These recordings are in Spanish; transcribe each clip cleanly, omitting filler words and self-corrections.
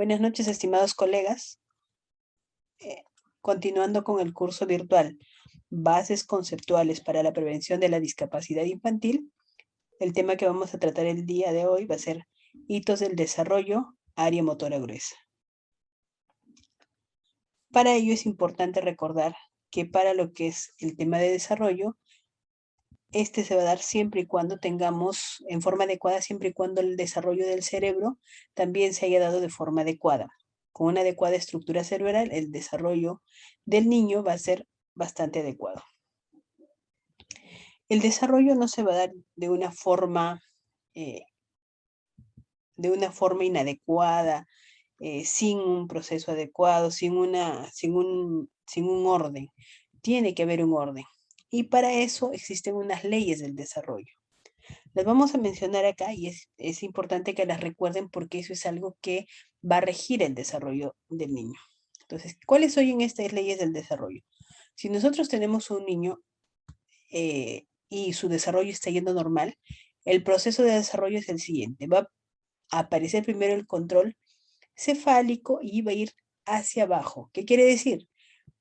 Buenas noches, estimados colegas. Continuando con el curso virtual Bases conceptuales para la prevención de la discapacidad infantil, el tema que vamos a tratar el día de hoy va a ser hitos del desarrollo, área motora gruesa. Para ello es importante recordar que para lo que es el tema de desarrollo, este se va a dar siempre y cuando tengamos en forma adecuada, siempre y cuando el desarrollo del cerebro también se haya dado de forma adecuada. Con una adecuada estructura cerebral, el desarrollo del niño va a ser bastante adecuado. El desarrollo no se va a dar de una forma inadecuada, sin un proceso adecuado, sin un orden. Tiene que haber un orden. Y para eso existen unas leyes del desarrollo. Las vamos a mencionar acá y es importante que las recuerden porque eso es algo que va a regir el desarrollo del niño. Entonces, ¿cuáles son estas leyes del desarrollo? Si nosotros tenemos un niño y su desarrollo está yendo normal, el proceso de desarrollo es el siguiente. Va a aparecer primero el control cefálico y va a ir hacia abajo. ¿Qué quiere decir?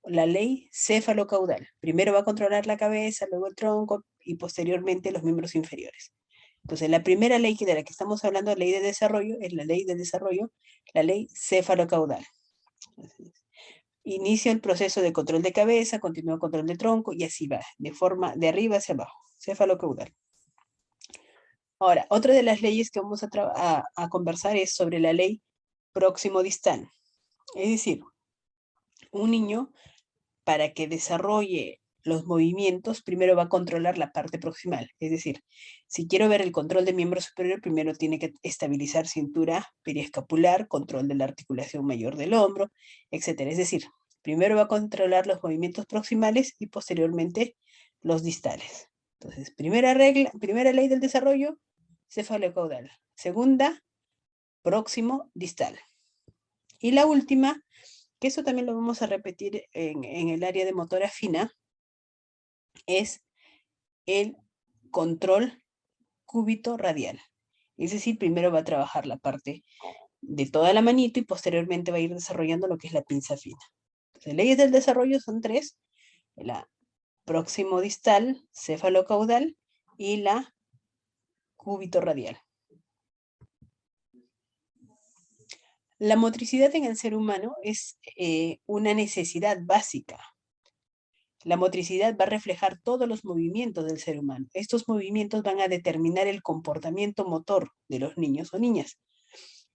La ley cefalocaudal. Primero va a controlar la cabeza, luego el tronco y posteriormente los miembros inferiores. Entonces, la primera ley de la que estamos hablando, ley de desarrollo, es la ley de desarrollo, la ley cefalocaudal. Entonces, inicia el proceso de control de cabeza, continúa control de tronco y así va, de forma de arriba hacia abajo, cefalocaudal. Ahora, otra de las leyes que vamos a conversar es sobre la ley próximo-distal. Es decir, un niño, para que desarrolle los movimientos, primero va a controlar la parte proximal. Es decir, si quiero ver el control de miembro superior, primero tiene que estabilizar cintura periescapular, control de la articulación mayor del hombro, etc. Es decir, primero va a controlar los movimientos proximales y posteriormente los distales. Entonces, primera ley del desarrollo, cefalocaudal. Segunda, próximo distal. Y la última, que eso también lo vamos a repetir en el área de motora fina, es el control cúbito radial. Es decir, primero va a trabajar la parte de toda la manito y posteriormente va a ir desarrollando lo que es la pinza fina. Entonces, leyes del desarrollo son tres: la próximo distal, cefalocaudal y la cúbito radial. La motricidad en el ser humano es una necesidad básica. La motricidad va a reflejar todos los movimientos del ser humano. Estos movimientos van a determinar el comportamiento motor de los niños o niñas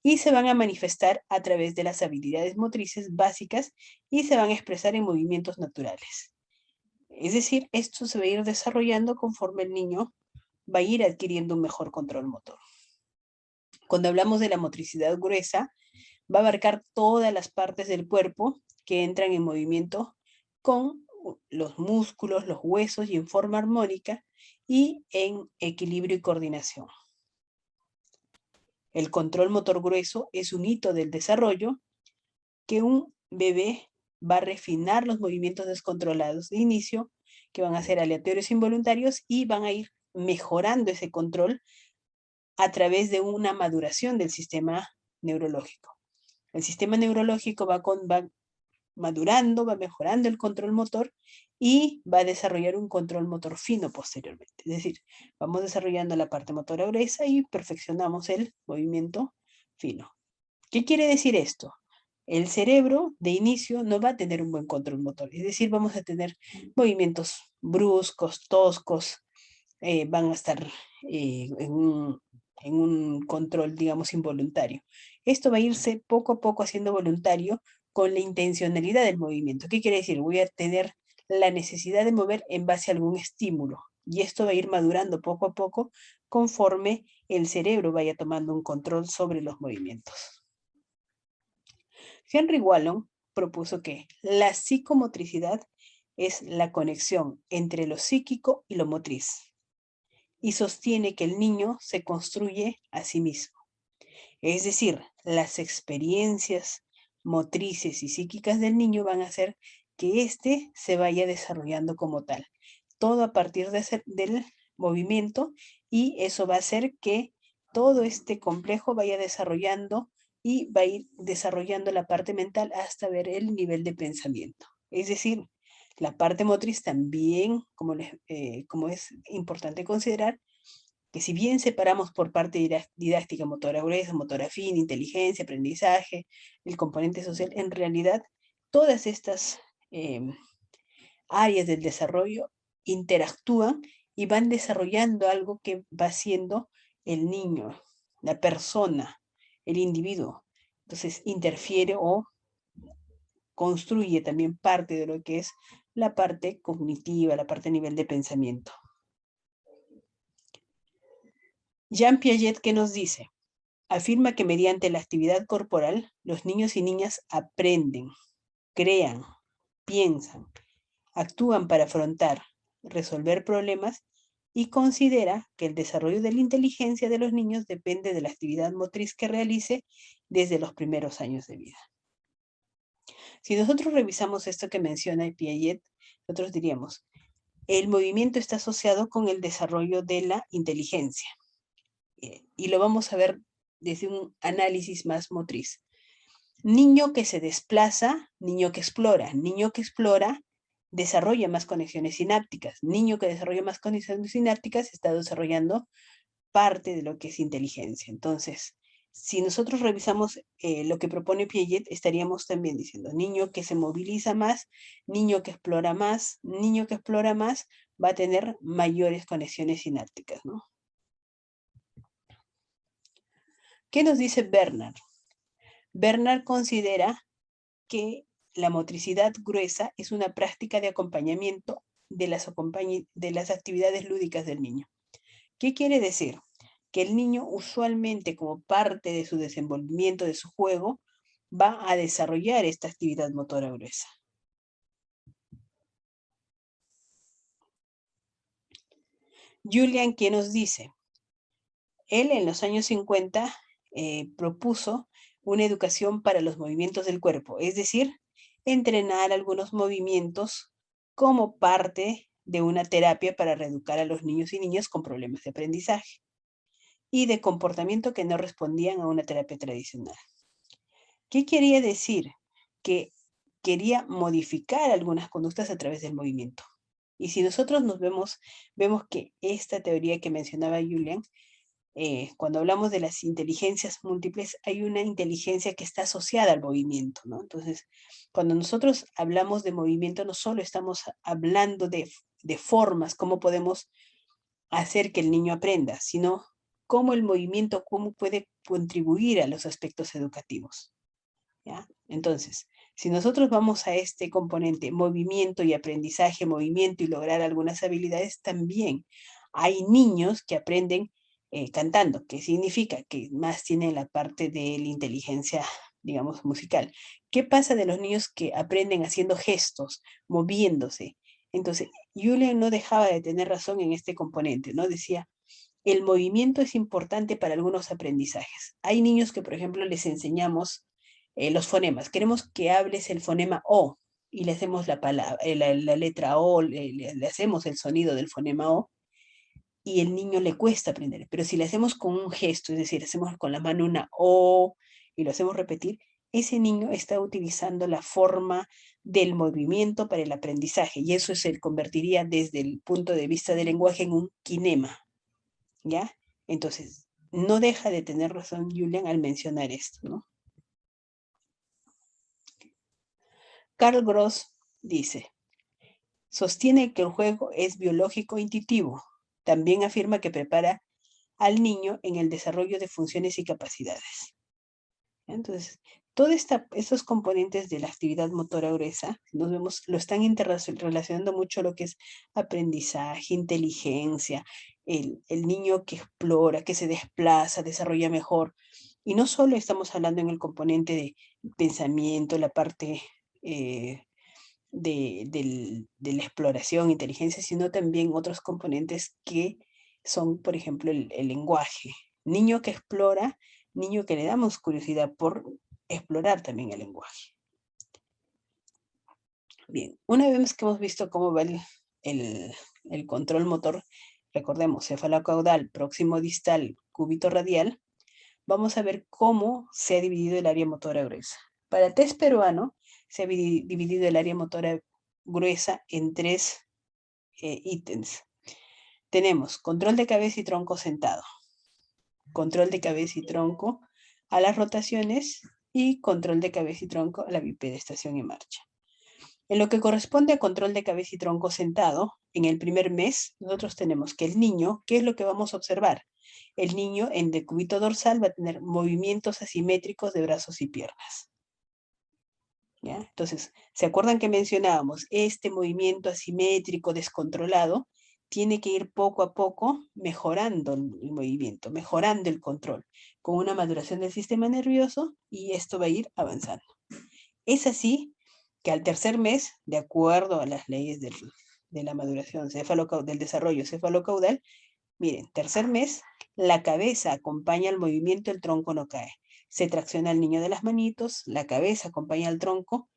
y se van a manifestar a través de las habilidades motrices básicas y se van a expresar en movimientos naturales. Es decir, esto se va a ir desarrollando conforme el niño va a ir adquiriendo un mejor control motor. Cuando hablamos de la motricidad gruesa, va a abarcar todas las partes del cuerpo que entran en movimiento con los músculos, los huesos y en forma armónica y en equilibrio y coordinación. El control motor grueso es un hito del desarrollo que un bebé va a refinar los movimientos descontrolados de inicio, que van a ser aleatorios e involuntarios y van a ir mejorando ese control a través de una maduración del sistema neurológico. El sistema neurológico va madurando, va mejorando el control motor y va a desarrollar un control motor fino posteriormente. Es decir, vamos desarrollando la parte motora gruesa y perfeccionamos el movimiento fino. ¿Qué quiere decir esto? El cerebro de inicio no va a tener un buen control motor, es decir, vamos a tener movimientos bruscos, toscos, van a estar en un control, digamos, involuntario. Esto va a irse poco a poco haciendo voluntario con la intencionalidad del movimiento. ¿Qué quiere decir? Voy a tener la necesidad de mover en base a algún estímulo y esto va a ir madurando poco a poco conforme el cerebro vaya tomando un control sobre los movimientos. Henry Wallon propuso que la psicomotricidad es la conexión entre lo psíquico y lo motriz y sostiene que el niño se construye a sí mismo. Es decir, las experiencias motrices y psíquicas del niño van a hacer que éste se vaya desarrollando como tal. Todo a partir del movimiento y eso va a hacer que todo este complejo vaya desarrollando y va a ir desarrollando la parte mental hasta ver el nivel de pensamiento. Es decir, la parte motriz también, como es importante considerar, que si bien separamos por parte didáctica, motora gruesa, motora fina, inteligencia, aprendizaje, el componente social, en realidad todas estas áreas del desarrollo interactúan y van desarrollando algo que va siendo el niño, la persona, el individuo. Entonces interfiere o construye también parte de lo que es la parte cognitiva, la parte a nivel de pensamiento. Jean Piaget, ¿qué nos dice? Afirma que mediante la actividad corporal, los niños y niñas aprenden, crean, piensan, actúan para afrontar, resolver problemas y considera que el desarrollo de la inteligencia de los niños depende de la actividad motriz que realice desde los primeros años de vida. Si nosotros revisamos esto que menciona Piaget, nosotros diríamos, el movimiento está asociado con el desarrollo de la inteligencia. Y lo vamos a ver desde un análisis más motriz. Niño que se desplaza, niño que explora, desarrolla más conexiones sinápticas. Niño que desarrolla más conexiones sinápticas está desarrollando parte de lo que es inteligencia. Entonces, si nosotros revisamos lo que propone Piaget, estaríamos también diciendo, niño que se moviliza más, niño que explora más, niño que explora más, va a tener mayores conexiones sinápticas, ¿no? ¿Qué nos dice Bernard? Bernard considera que la motricidad gruesa es una práctica de acompañamiento de las actividades lúdicas del niño. ¿Qué quiere decir? Que el niño usualmente, como parte de su desenvolvimiento, de su juego, va a desarrollar esta actividad motora gruesa. Julian, ¿qué nos dice? Él en los años 50 propuso una educación para los movimientos del cuerpo, es decir, entrenar algunos movimientos como parte de una terapia para reeducar a los niños y niñas con problemas de aprendizaje y de comportamiento que no respondían a una terapia tradicional. ¿Qué quería decir? Que quería modificar algunas conductas a través del movimiento. Y si nosotros vemos que esta teoría que mencionaba Julian, cuando hablamos de las inteligencias múltiples, hay una inteligencia que está asociada al movimiento, ¿no? Entonces, cuando nosotros hablamos de movimiento, no solo estamos hablando de formas, cómo podemos hacer que el niño aprenda, sino cómo el movimiento, cómo puede contribuir a los aspectos educativos, ¿ya? Entonces, si nosotros vamos a este componente, movimiento y aprendizaje, movimiento y lograr algunas habilidades, también hay niños que aprenden cantando, que significa que más tienen la parte de la inteligencia, digamos, musical. ¿Qué pasa de los niños que aprenden haciendo gestos, moviéndose? Entonces, Julian no dejaba de tener razón en este componente, ¿no? Decía, el movimiento es importante para algunos aprendizajes. Hay niños que, por ejemplo, les enseñamos los fonemas. Queremos que hables el fonema O y le hacemos la letra O, le hacemos el sonido del fonema O y el niño le cuesta aprender. Pero si le hacemos con un gesto, es decir, hacemos con la mano una O y lo hacemos repetir, ese niño está utilizando la forma del movimiento para el aprendizaje y eso se convertiría desde el punto de vista del lenguaje en un kinema, ¿ya? Entonces, no deja de tener razón Julian al mencionar esto, ¿no? Carl Gross dice, sostiene que el juego es biológico intuitivo. También afirma que prepara al niño en el desarrollo de funciones y capacidades. Entonces, todos estos componentes de la actividad motora gruesa, nos vemos, lo están interrelacionando mucho lo que es aprendizaje, inteligencia, el niño que explora, que se desplaza, desarrolla mejor. Y no solo estamos hablando en el componente de pensamiento, la parte de la exploración, inteligencia, sino también otros componentes que son, por ejemplo, el lenguaje. Niño que explora, niño que le damos curiosidad por explorar también el lenguaje. Bien, una vez que hemos visto cómo va el control motor, recordemos, cefalocaudal, próximo distal, cúbito radial, vamos a ver cómo se ha dividido el área motora gruesa. Para el test peruano, se ha dividido el área motora gruesa en 3 ítems. Tenemos control de cabeza y tronco sentado, control de cabeza y tronco a las rotaciones y control de cabeza y tronco a la bipedestación en marcha. En lo que corresponde a control de cabeza y tronco sentado, en el primer mes, nosotros tenemos que el niño, ¿qué es lo que vamos a observar? El niño en decúbito dorsal va a tener movimientos asimétricos de brazos y piernas. ¿Ya? Entonces, ¿se acuerdan que mencionábamos? Este movimiento asimétrico, descontrolado, tiene que ir poco a poco mejorando el movimiento, mejorando el control, con una maduración del sistema nervioso, y esto va a ir avanzando. Es así que al tercer mes, de acuerdo a las leyes de la maduración del desarrollo cefalocaudal, miren, tercer mes, la cabeza acompaña al movimiento, el tronco no cae. Se tracciona al niño de las manitos, la cabeza acompaña al tronco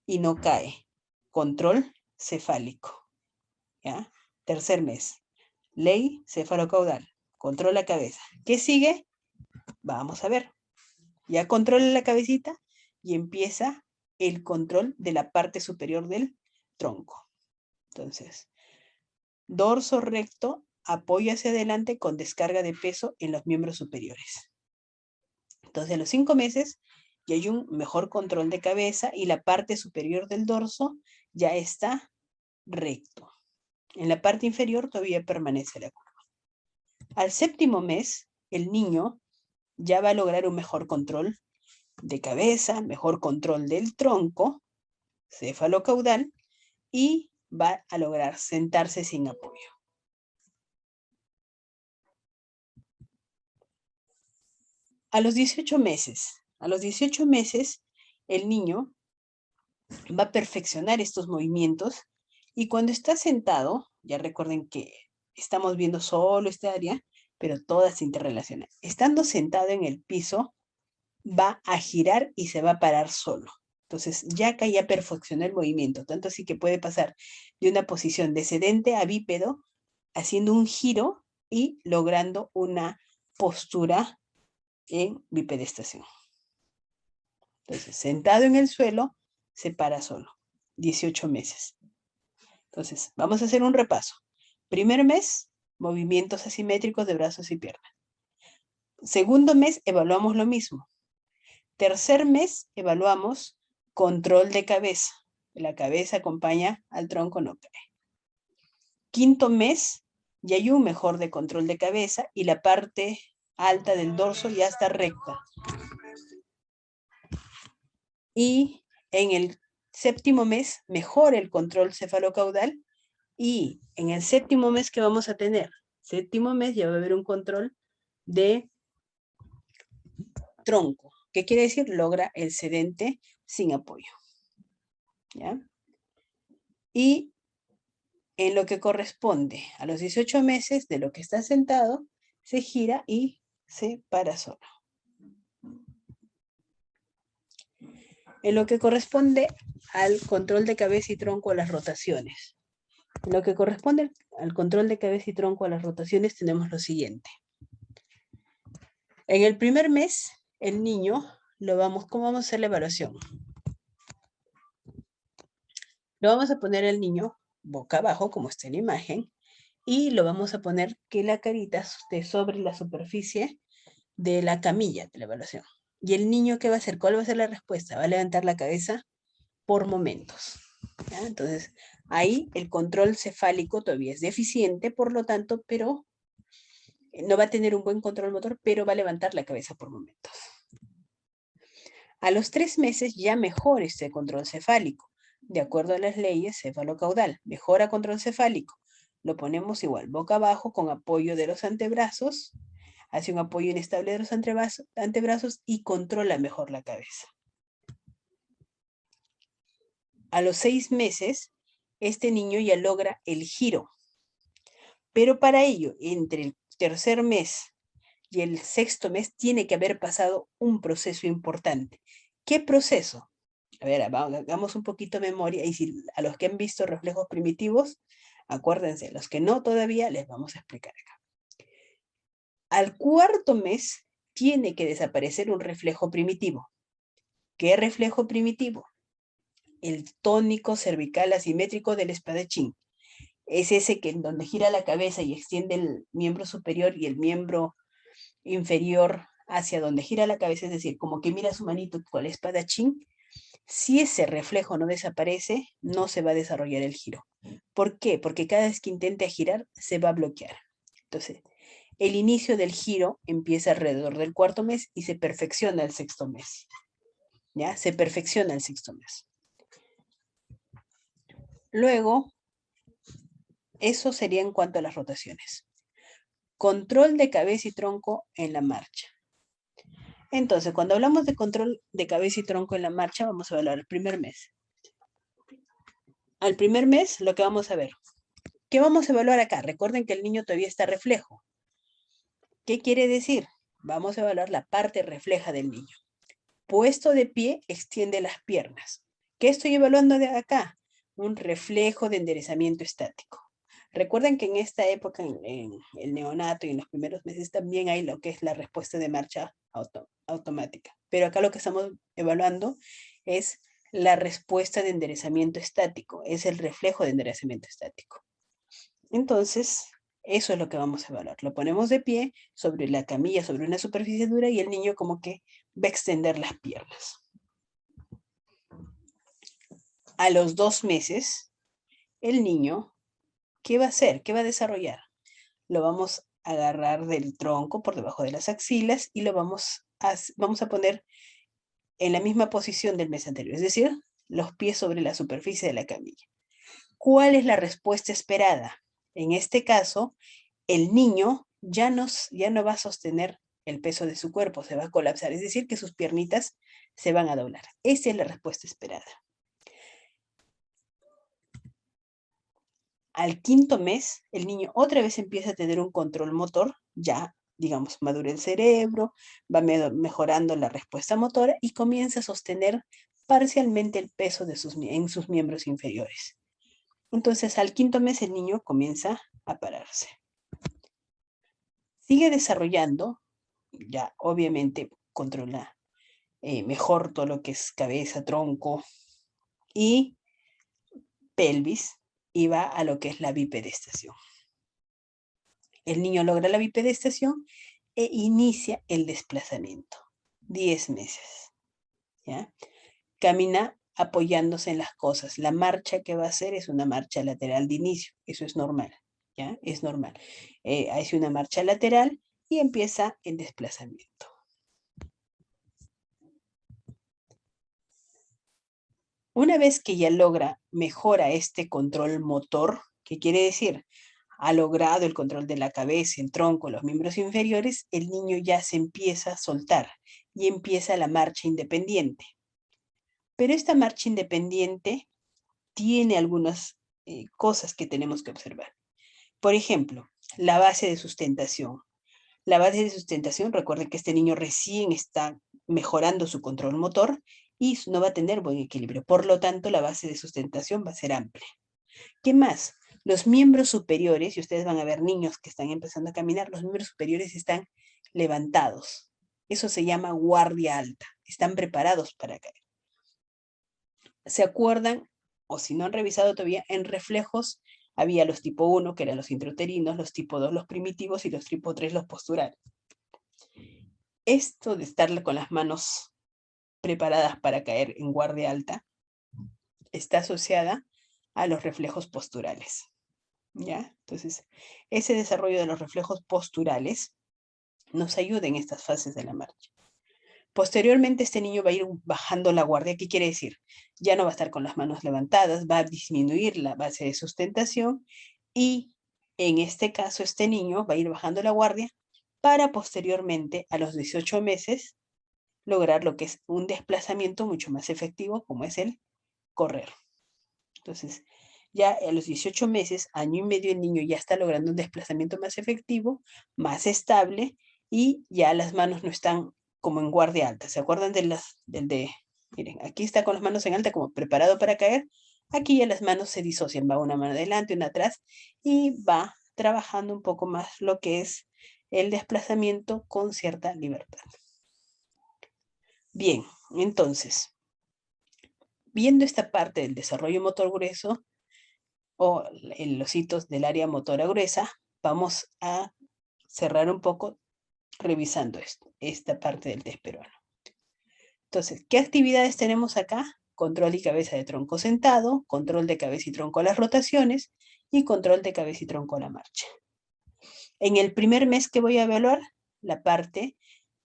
y no cae. Control cefálico. ¿Ya? Tercer mes. Ley cefalocaudal. Control la cabeza. ¿Qué sigue? Vamos a ver. Ya controla la cabecita y empieza el control de la parte superior del tronco. Entonces, dorso recto, apoyo hacia adelante con descarga de peso en los miembros superiores. Entonces, a los 5 meses ya hay un mejor control de cabeza y la parte superior del dorso ya está recto. En la parte inferior todavía permanece la curva. Al 7º mes, el niño ya va a lograr un mejor control de cabeza, mejor control del tronco cefalocaudal y va a lograr sentarse sin apoyo. A los 18 meses, el niño va a perfeccionar estos movimientos y cuando está sentado, ya recuerden que estamos viendo solo esta área, pero todas se interrelacionan. Estando sentado en el piso, va a girar y se va a parar solo. Entonces, ya acá ya perfeccionó el movimiento, tanto así que puede pasar de una posición de sedente a bípedo, haciendo un giro y logrando una postura en bipedestación. Entonces, sentado en el suelo, se para solo. 18 meses. Entonces, vamos a hacer un repaso. Primer mes, movimientos asimétricos de brazos y piernas. Segundo mes, evaluamos lo mismo. Tercer mes, evaluamos control de cabeza. La cabeza acompaña al tronco, no cae. Quinto mes, ya hay un mejor de control de cabeza y la parte alta del dorso ya está recta. Y en el 7º mes, mejora el control cefalocaudal. Y en el 7º mes, ¿qué vamos a tener? 7º mes ya va a haber un control de tronco. ¿Qué quiere decir? Logra el sedente sin apoyo. ¿Ya? Y en lo que corresponde a los 18 meses de lo que está sentado, se gira y se para solo. En lo que corresponde al control de cabeza y tronco a las rotaciones. En lo que corresponde al control de cabeza y tronco a las rotaciones tenemos lo siguiente. En el primer mes, el niño, ¿cómo vamos a hacer la evaluación? Lo vamos a poner al niño boca abajo, como está en la imagen, y lo vamos a poner que la carita esté sobre la superficie de la camilla de la evaluación. ¿Y el niño qué va a hacer? ¿Cuál va a ser la respuesta? Va a levantar la cabeza por momentos. ¿Ya? Entonces, ahí el control cefálico todavía es deficiente, por lo tanto, pero no va a tener un buen control motor, pero va a levantar la cabeza por momentos. A los 3 meses ya mejora este control cefálico, de acuerdo a las leyes cefalocaudal. Mejora control cefálico. Lo ponemos igual, boca abajo con apoyo de los antebrazos, hace un apoyo inestable de los antebrazos y controla mejor la cabeza. A los 6 meses, este niño ya logra el giro. Pero para ello, entre el tercer mes y el 6º mes, tiene que haber pasado un proceso importante. ¿Qué proceso? A ver, hagamos un poquito de memoria y si a los que han visto reflejos primitivos, acuérdense, los que no todavía, les vamos a explicar acá. Al 4º mes, tiene que desaparecer un reflejo primitivo. ¿Qué reflejo primitivo? El tónico cervical asimétrico del espadachín. Es ese que en donde gira la cabeza y extiende el miembro superior y el miembro inferior hacia donde gira la cabeza, es decir, como que mira su manito con el espadachín. Si ese reflejo no desaparece, no se va a desarrollar el giro. ¿Por qué? Porque cada vez que intente girar, se va a bloquear. Entonces, el inicio del giro empieza alrededor del cuarto mes y se perfecciona el sexto mes. ¿Ya? Se perfecciona el sexto mes. Luego, eso sería en cuanto a las rotaciones. Control de cabeza y tronco en la marcha. Entonces, cuando hablamos de control de cabeza y tronco en la marcha, vamos a evaluar el primer mes. Al primer mes, lo que vamos a ver. ¿Qué vamos a evaluar acá? Recuerden que el niño todavía está reflejo. ¿Qué quiere decir? Vamos a evaluar la parte refleja del niño. Puesto de pie, extiende las piernas. ¿Qué estoy evaluando de acá? Un reflejo de enderezamiento estático. Recuerden que en esta época, en el neonato y en los primeros meses, también hay lo que es la respuesta de marcha automática. Pero acá lo que estamos evaluando es la respuesta de enderezamiento estático. Es el reflejo de enderezamiento estático. Entonces, eso es lo que vamos a evaluar. Lo ponemos de pie sobre la camilla, sobre una superficie dura y el niño como que va a extender las piernas. A los 2 meses, el niño, ¿qué va a hacer? ¿Qué va a desarrollar? Lo vamos a agarrar del tronco por debajo de las axilas y lo vamos a poner en la misma posición del mes anterior, es decir, los pies sobre la superficie de la camilla. ¿Cuál es la respuesta esperada? En este caso, el niño ya no va a sostener el peso de su cuerpo, se va a colapsar, es decir, que sus piernitas se van a doblar. Esa es la respuesta esperada. Al quinto mes, el niño otra vez empieza a tener un control motor, ya, digamos, madura el cerebro, va mejorando la respuesta motora y comienza a sostener parcialmente el peso en sus miembros inferiores. Entonces, al quinto mes, el niño comienza a pararse. Sigue desarrollando, ya obviamente controla mejor todo lo que es cabeza, tronco y pelvis y va a lo que es la bipedestación. El niño logra la bipedestación e inicia el desplazamiento. 10 meses. ¿Ya? Camina apoyándose en las cosas. La marcha que va a hacer es una marcha lateral de inicio. Eso es normal. ¿Ya? Es normal. Hace una marcha lateral y empieza el desplazamiento. Una vez que ya mejora este control motor, ¿qué quiere decir? Ha logrado el control de la cabeza, el tronco, los miembros inferiores, el niño ya se empieza a soltar y empieza la marcha independiente. Pero esta marcha independiente tiene algunas cosas que tenemos que observar. Por ejemplo, la base de sustentación. La base de sustentación, recuerden que este niño recién está mejorando su control motor y no va a tener buen equilibrio. Por lo tanto, la base de sustentación va a ser amplia. ¿Qué más? Los miembros superiores, y ustedes van a ver niños que están empezando a caminar, los miembros superiores están levantados. Eso se llama guardia alta. Están preparados para caer. ¿Se acuerdan? O si no han revisado todavía, en reflejos había los tipo 1, que eran los intrauterinos, los tipo 2, los primitivos, y los tipo 3, los posturales. Esto de estar con las manos preparadas para caer en guardia alta está asociada a los reflejos posturales. ¿Ya? Entonces, ese desarrollo de los reflejos posturales nos ayuda en estas fases de la marcha. Posteriormente, este niño va a ir bajando la guardia. ¿Qué quiere decir? Ya no va a estar con las manos levantadas, va a disminuir la base de sustentación y en este caso, este niño va a ir bajando la guardia para posteriormente, a los 18 meses, lograr lo que es un desplazamiento mucho más efectivo, como es el correr. Entonces, ya a los 18 meses, año y medio, el niño ya está logrando un desplazamiento más efectivo, más estable, y ya las manos no están como en guardia alta. ¿Se acuerdan miren, aquí está con las manos en alta como preparado para caer? Aquí ya las manos se disocian, va una mano adelante, una atrás, y va trabajando un poco más lo que es el desplazamiento con cierta libertad. Bien, entonces, viendo esta parte del desarrollo motor grueso, o en los hitos del área motora gruesa, vamos a cerrar un poco revisando esta parte del test peruano. Entonces, ¿qué actividades tenemos acá? Control y cabeza de tronco sentado, control de cabeza y tronco a las rotaciones y control de cabeza y tronco a la marcha. En el primer mes que voy a evaluar, la parte,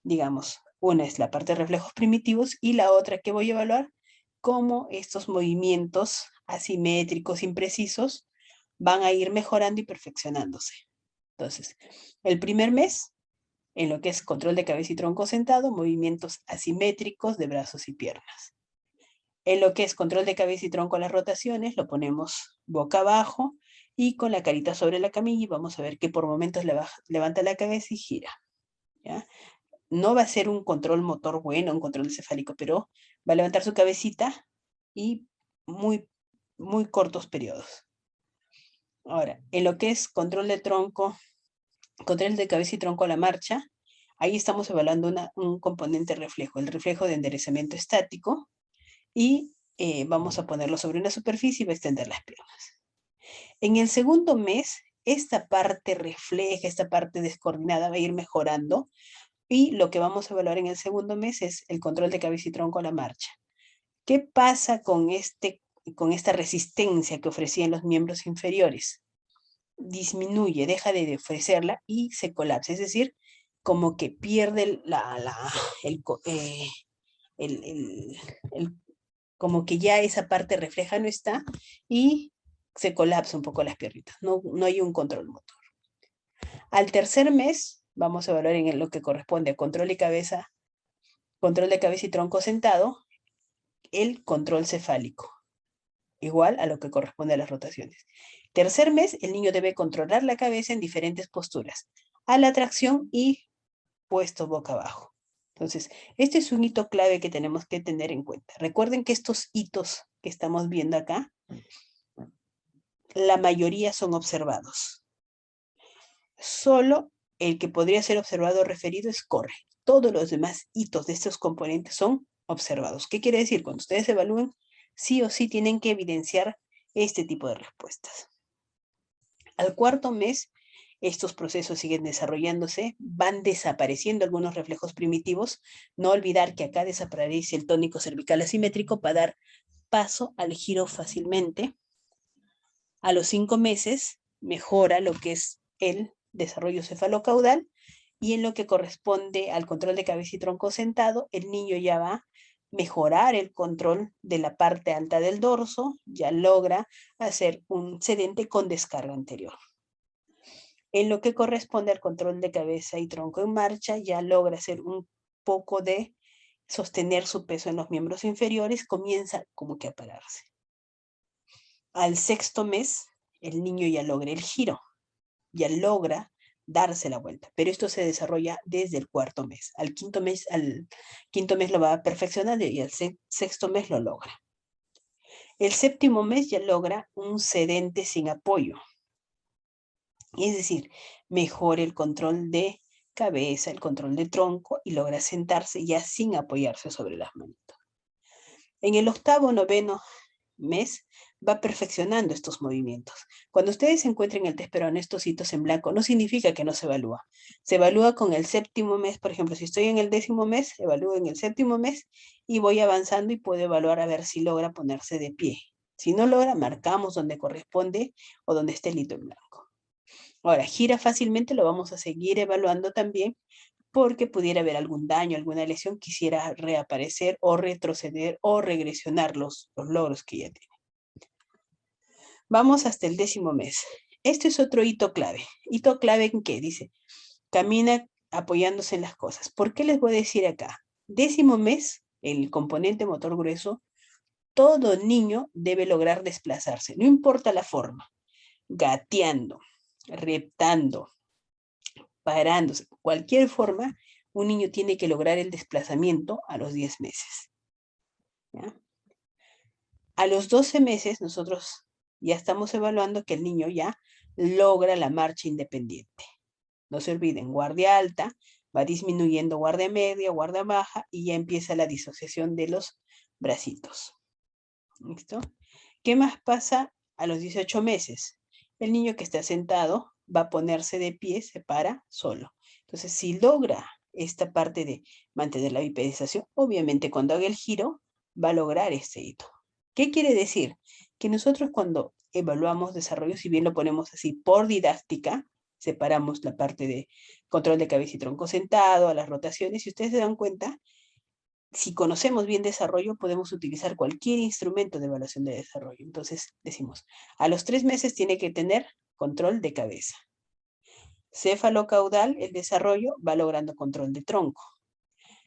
digamos, una es la parte de reflejos primitivos y la otra que voy a evaluar, cómo estos movimientos asimétricos, imprecisos, van a ir mejorando y perfeccionándose. Entonces, el primer mes, en lo que es control de cabeza y tronco sentado, movimientos asimétricos de brazos y piernas. En lo que es control de cabeza y tronco a las rotaciones, lo ponemos boca abajo y con la carita sobre la camilla y vamos a ver que por momentos levanta la cabeza y gira. ¿Ya? No va a ser un control motor bueno, un control cefálico, pero va a levantar su cabecita y muy cortos periodos. Ahora, en lo que es control de tronco, control de cabeza y tronco a la marcha, ahí estamos evaluando un componente reflejo, el reflejo de enderezamiento estático, y vamos a ponerlo sobre una superficie y va a extender las piernas. En el segundo mes, esta parte refleja, esta parte descoordinada va a ir mejorando, y lo que vamos a evaluar en el segundo mes es el control de cabeza y tronco a la marcha. ¿Qué pasa con esta resistencia que ofrecían los miembros inferiores? Disminuye, deja de ofrecerla y se colapsa, es decir, como que pierde el, el, el, como que ya esa parte refleja no está y se colapsa un poco las piernitas, no hay un control motor. Al tercer mes vamos a evaluar en lo que corresponde a control de cabeza y tronco sentado, el control cefálico, igual a lo que corresponde a las rotaciones. Tercer mes, el niño debe controlar la cabeza en diferentes posturas, a la tracción y puesto boca abajo. Entonces, este es un hito clave que tenemos que tener en cuenta. Recuerden que estos hitos que estamos viendo acá, la mayoría son observados. Solo el que podría ser observado referido es corre. Todos los demás hitos de estos componentes son observados. ¿Qué quiere decir? Cuando ustedes evalúen, sí o sí tienen que evidenciar este tipo de respuestas. Al cuarto mes, estos procesos siguen desarrollándose, van desapareciendo algunos reflejos primitivos. No olvidar que acá desaparece el tónico cervical asimétrico para dar paso al giro fácilmente. A los 5 meses mejora lo que es el desarrollo cefalocaudal, y en lo que corresponde al control de cabeza y tronco sentado, el niño ya va a mejorar el control de la parte alta del dorso, ya logra hacer un sedente con descarga anterior. En lo que corresponde al control de cabeza y tronco en marcha, ya logra hacer un poco de sostener su peso en los miembros inferiores, comienza como que a pararse. Al sexto mes, el niño ya logra el giro, ya logra darse la vuelta, pero esto se desarrolla desde el cuarto mes. Al quinto mes lo va perfeccionando y al sexto mes lo logra. El séptimo mes ya logra un sedente sin apoyo, es decir, mejora el control de cabeza, el control de tronco y logra sentarse ya sin apoyarse sobre las manitos. En el octavo, noveno mes va perfeccionando estos movimientos. Cuando ustedes encuentren el test peruano estos hitos en blanco, no significa que no se evalúa. Se evalúa con el séptimo mes, por ejemplo, si estoy en el 10º mes, evalúo en el séptimo mes y voy avanzando y puedo evaluar a ver si logra ponerse de pie. Si no logra, marcamos donde corresponde o donde esté el hito en blanco. Ahora, gira fácilmente, lo vamos a seguir evaluando también porque pudiera haber algún daño, alguna lesión, quisiera reaparecer o retroceder o regresionar los logros que ya tiene. Vamos hasta el 10º mes. Este es otro hito clave. ¿Hito clave en qué? Dice, camina apoyándose en las cosas. ¿Por qué les voy a decir acá? 10º mes, el componente motor grueso, todo niño debe lograr desplazarse, no importa la forma, gateando, reptando, parándose, cualquier forma, un niño tiene que lograr el desplazamiento a los 10 meses. ¿Ya? A los 12 meses nosotros ya estamos evaluando que el niño ya logra la marcha independiente. No se olviden, guardia alta, va disminuyendo guardia media, guardia baja y ya empieza la disociación de los bracitos. ¿Listo? ¿Qué más pasa a los 18 meses? El niño que está sentado va a ponerse de pie, se para solo. Entonces, si logra esta parte de mantener la bipedización, obviamente cuando haga el giro va a lograr este hito. ¿Qué quiere decir? Que nosotros cuando evaluamos desarrollo, si bien lo ponemos así por didáctica, separamos la parte de control de cabeza y tronco sentado, a las rotaciones, si ustedes se dan cuenta, si conocemos bien desarrollo, podemos utilizar cualquier instrumento de evaluación de desarrollo. Entonces, decimos, a los 3 meses tiene que tener control de cabeza. Céfalo-caudal, el desarrollo va logrando control de tronco.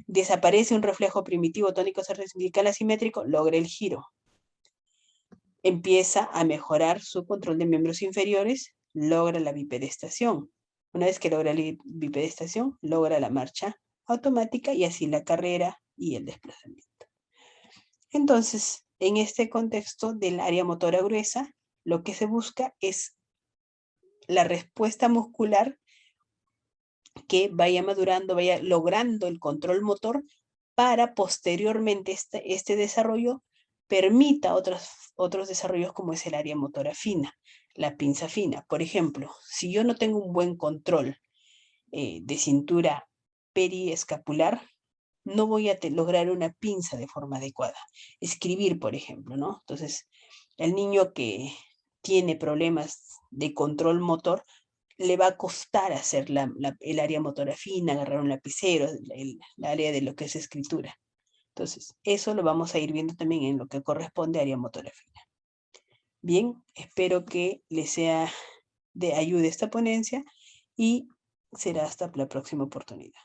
Desaparece un reflejo primitivo tónico cervical asimétrico, logra el giro. Empieza a mejorar su control de miembros inferiores, logra la bipedestación. Una vez que logra la bipedestación, logra la marcha automática y así la carrera y el desplazamiento. Entonces, en este contexto del área motora gruesa, lo que se busca es la respuesta muscular que vaya madurando, vaya logrando el control motor para posteriormente este desarrollo permita otros desarrollos como es el área motora fina, la pinza fina. Por ejemplo, si yo no tengo un buen control de cintura periescapular, no voy a lograr una pinza de forma adecuada. Escribir, por ejemplo, ¿no? Entonces, el niño que tiene problemas de control motor, le va a costar hacer el área motora fina, agarrar un lapicero, el área de lo que es escritura. Entonces, eso lo vamos a ir viendo también en lo que corresponde a área motora fina. Bien, espero que les sea de ayuda esta ponencia y será hasta la próxima oportunidad.